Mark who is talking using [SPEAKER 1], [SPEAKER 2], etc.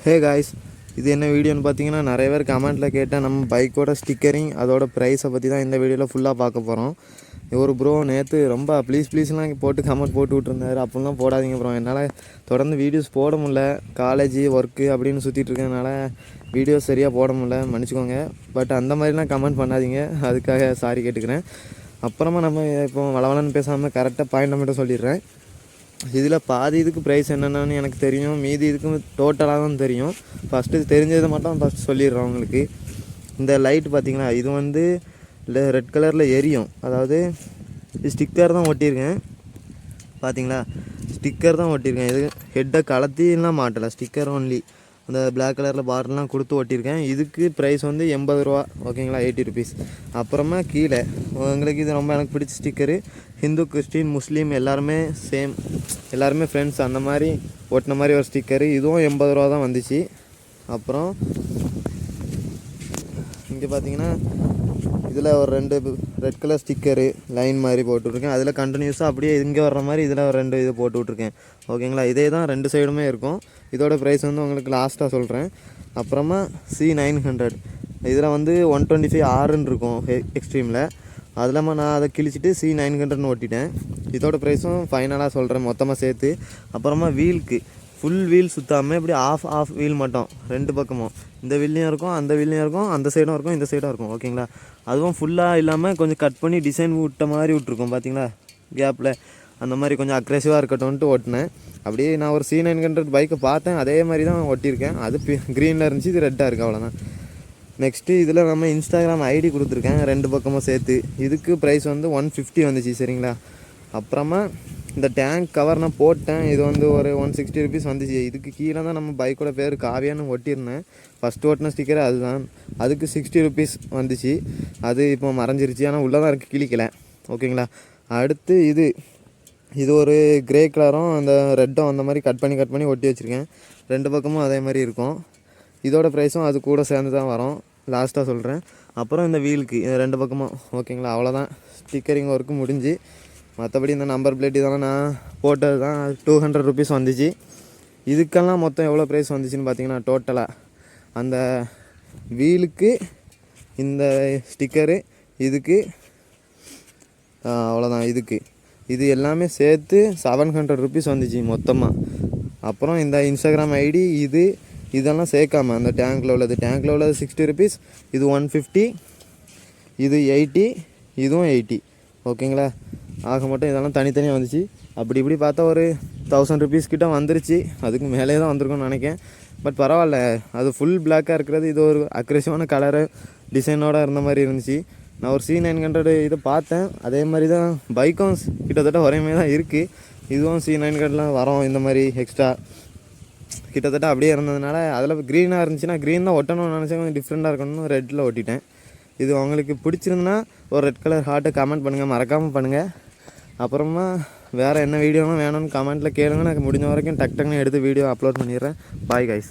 [SPEAKER 1] Hey guys, இது என்ன வீடியோன்னு பார்த்தீங்கன்னா, நிறைய பேர் கமெண்ட்டில் கேட்டால் நம்ம பைக்கோட ஸ்டிக்கரிங் அதோட ப்ரைஸை பற்றி தான் இந்த வீடியோவில் ஃபுல்லாக பார்க்க போகிறோம். ஒரு ப்ரோ நேற்று ரொம்ப ப்ளீஸ்லாம் போட்டு கமெண்ட் போட்டு விட்ருந்தாரு. அப்படிலாம் போடாதீங்க ப்ரோ, என்னால் தொடர்ந்து வீடியோஸ் போட முடில. காலேஜ் ஒர்க்கு அப்படின்னு சுற்றிட்டு இருக்கனால வீடியோஸ் சரியாக போட முடில, மன்னிச்சிக்கோங்க. பட் அந்த மாதிரிலாம் கமெண்ட் பண்ணாதீங்க, அதுக்காக சாரி கேட்டுக்கிறேன். அப்புறமா நம்ம இப்போ வளவலன்னு பேசாமல் கரெக்டாக பாயிண்ட் மட்டும் சொல்லிடுறேன். இதில் பாதி இதுக்கு ப்ரைஸ் என்னென்னு எனக்கு தெரியும், மீதி இதுக்கு டோட்டலாக தான் தெரியும். ஃபஸ்ட்டு தெரிஞ்சதை மட்டும் ஃபஸ்ட்டு சொல்லிடுறேன் உங்களுக்கு. இந்த லைட் பார்த்திங்களா, இது வந்து ரெட் கலரில் எரியும். அதாவது ஸ்டிக்கர் தான் ஒட்டியிருக்கேன் பார்த்திங்களா, ஸ்டிக்கர் தான் ஒட்டியிருக்கேன். இது ஹெட்டை கலத்திலாம் மாட்டலை, ஸ்டிக்கர் ஒன்லி. அந்த பிளாக் கலரில் பார்டர்லாம் கொடுத்து ஒட்டியிருக்கேன். இதுக்கு ப்ரைஸ் வந்து 80 ரூபா, ஓகேங்களா, 80 ருபீஸ். அப்புறமா கீழே உங்களுக்கு இது ரொம்ப எனக்கு பிடிச்ச ஸ்டிக்கரு. ஹிந்து, கிறிஸ்டின், முஸ்லீம் எல்லாருமே சேம், எல்லாருமே ஃப்ரெண்ட்ஸ், அந்த மாதிரி ஒட்டின மாதிரி ஒரு ஸ்டிக்கரு. இதுவும் 80 ரூபா தான் வந்துச்சு. அப்புறம் இங்கே பார்த்தீங்கன்னா இதில் ஒரு 2 ரெட் கலர் ஸ்டிக்கரு லைன் மாதிரி போட்டுவிட்ருக்கேன். அதில் கண்டினியூஸாக அப்படியே இங்கே வர்ற மாதிரி இதில் ஒரு 2 இது போட்டு விட்ருக்கேன், ஓகேங்களா. இதே தான் 2 சைடுமே இருக்கும். இதோட ப்ரைஸ் வந்து உங்களுக்கு லாஸ்ட்டாக சொல்கிறேன். அப்புறமா C900, இதில் வந்து 125R இருக்கும் எக்ஸ்ட்ரீமில். அதில் நான் அதை கிழிச்சிட்டு C900ன்னு ஓட்டிட்டேன். இதோட ப்ரைஸும் ஃபைனலாக சொல்கிறேன் மொத்தமாக சேர்த்து. அப்புறமா வீலுக்கு ஃபுல் வீல் சுற்றாமல் இப்படி ஆஃப் வீல் மட்டும் 2 பக்கமும், இந்த வீல்லையும் இருக்கும், அந்த வீல்லையும் இருக்கும், அந்த சைடும் இருக்கும், இந்த சைடும் இருக்கும், ஓகேங்களா. அதுவும் ஃபுல்லாக இல்லாமல் கொஞ்சம் கட் பண்ணி டிசைன் விட்ட மாதிரி விட்ருக்கோம் பார்த்தீங்களா கேப்பில். அந்த மாதிரி கொஞ்சம் அக்ரெசிவாக இருக்கட்டும்ன்ட்டு ஓட்டினேன். அப்படியே நான் ஒரு C900 பைக்கை பார்த்தேன், அதே மாதிரி தான் ஓட்டியிருக்கேன். அது க்ரீனில் இருந்துச்சு, இது ரெட்டாக இருக்குது, அவ்வளோதான். நெக்ஸ்ட்டு இதில் நம்ம இன்ஸ்டாகிராம் ஐடி கொடுத்துருக்கேன் 2 பக்கமும் சேர்த்து. இதுக்கு ப்ரைஸ் வந்து 150 வந்துச்சு, சரிங்களா. அப்புறமா இந்த டேங்க் கவர் நான் போட்டேன், இது வந்து ஒரு 160 ருபீஸ் வந்துச்சு. இதுக்கு கீழே தான் நம்ம பைக்கோட பேர் காவியான்னு ஒட்டியிருந்தேன். ஃபஸ்ட்டு ஓட்டின ஸ்டிக்கர் அதுதான். அதுக்கு 60 ருபீஸ் வந்துச்சு. அது இப்போ மறைஞ்சிருச்சு, ஆனால் உள்ளே தான் இருக்குது, கிளிக்கலை, ஓகேங்களா. அடுத்து இது ஒரு கிரே கலரும் அந்த ரெட்டும் அந்த மாதிரி கட் பண்ணி ஒட்டி வச்சுருக்கேன். 2 பக்கமும் அதே மாதிரி இருக்கும். இதோட ப்ரைஸும் அது கூட சேர்ந்து தான் வரும், லாஸ்ட்டாக சொல்கிறேன். அப்புறம் இந்த வீலுக்கு 2 பக்கமும், ஓகேங்களா. அவ்வளோதான், ஸ்டிக்கரிங் ஒர்க்கு முடிஞ்சு. மற்றபடி இந்த நம்பர் பிளேட் இதெல்லாம் நான் போட்டது தான் 200 ருபீஸ் வந்துச்சு. இதுக்கெல்லாம் மொத்தம் எவ்வளோ ப்ரைஸ் வந்துச்சுன்னு பார்த்தீங்கன்னா, டோட்டலாக அந்த வீலுக்கு, இந்த ஸ்டிக்கரு, இதுக்கு அவ்வளோதான், இது எல்லாமே சேர்த்து 700 ருபீஸ் வந்துச்சு மொத்தமாக. அப்புறம் இந்த இன்ஸ்டாகிராம் ஐடி இதெல்லாம் சேர்க்காம அந்த டேங்க்கில் உள்ளது 60 ருபீஸ், இது 150, இது 80, இதுவும் 80, ஓகேங்களா. ஆக மட்டும் இதெல்லாம் தனித்தனியாக வந்துச்சு. அப்படி இப்படி பார்த்தா ஒரு 1000 ருபீஸ் கிட்ட வந்துருச்சு. அதுக்கு மேலே தான் வந்திருக்கும்னு நினைக்கிறேன். பட் பரவாயில்ல, அது ஃபுல் பிளாக்காக இருக்கிறது, இது ஒரு அக்ரெசிவான கலரு டிசைனோடு இருந்த மாதிரி இருந்துச்சு. நான் ஒரு C900 இதை பார்த்தேன், அதே மாதிரி தான் பைக்கும் கிட்டத்தட்ட ஒரே மாதிரி தான் இருக்குது. இதுவும் C900லாம் வரும் இந்த மாதிரி எக்ஸ்ட்ரா கிட்டத்தட்ட அப்படியே இருந்ததுனால. அதில் க்ரீனாக இருந்துச்சுன்னா க்ரீன் தான் ஒட்டணும்னு நினச்சேன், கொஞ்சம் டிஃப்ரெண்ட்டாக இருக்கணும்னு ரெட்டில் ஒட்டிட்டேன். இது உங்களுக்கு பிடிச்சிருந்துன்னா ஒரு ரெட் கலர் ஹார்ட்டை கமெண்ட் பண்ணுங்கள், மறக்காமல் பண்ணுங்கள். அப்புறமா வேறு என்ன வீடியோலாம் வேணும்னு கமெண்ட்டில் கேளுங்க, எனக்கு முடிஞ்ச வரைக்கும் டக்குன்னு எடுத்து வீடியோ அப்லோட் பண்ணிடுறேன். Bye guys.